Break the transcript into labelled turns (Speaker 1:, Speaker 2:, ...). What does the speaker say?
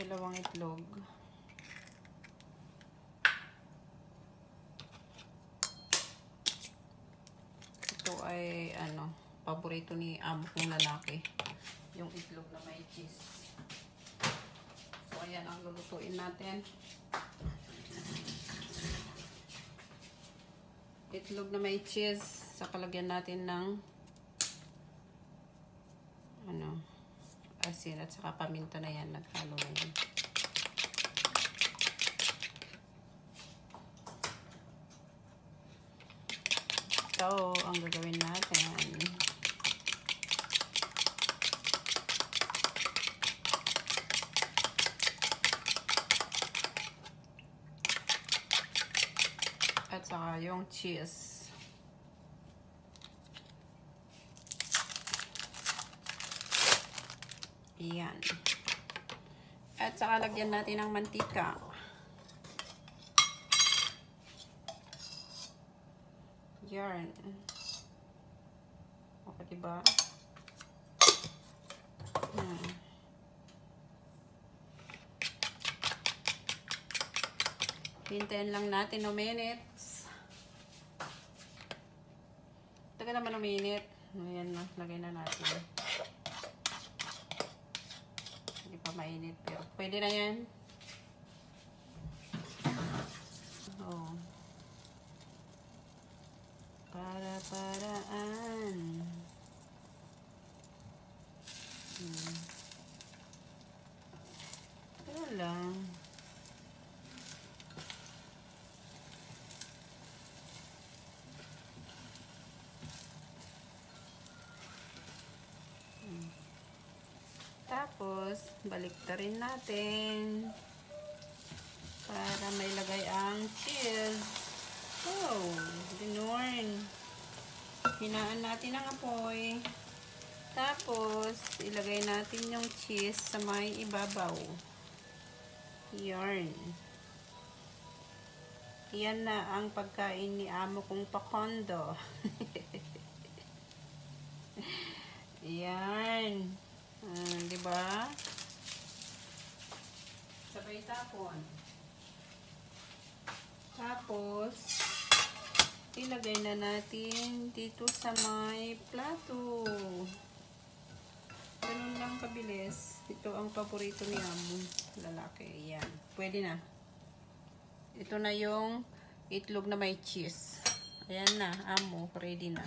Speaker 1: Dalawang itlog. Ito ay paborito ni amo kong lalaki. Yung itlog na may cheese. So ayan ang lulutuin natin. Itlog na may cheese. Sa kalagyan natin ng asin at saka paminta na yan. Naghalo na yan. So, ang gagawin natin, at saka yung cheese. Ayan. At saka lagyan natin ng mantika. Yan. Okay, diba? Hintayin lang natin 2 minutes. Taga naman 2 minutes. Ayan na, lagay na natin. Hindi pa mainit, pero pwede na yan. Oh. Para-paraan. Ano lang. Tapos, baliktarin natin para may lagay ang cheese. Oh, ginorn. Hinaan natin ang apoy. Tapos, ilagay natin yung cheese sa may ibabaw. Yarn. Yan na ang pagkain ni amo kong pakondo. Yan. Diba? Sabay tapon. Tapos, ilagay na natin dito sa may plato. Ganun lang kabilis. Ito ang paborito ni amo lalaki. Yan. Pwede na. Ito na yung itlog na may cheese. Ayan na, amo. Ready na.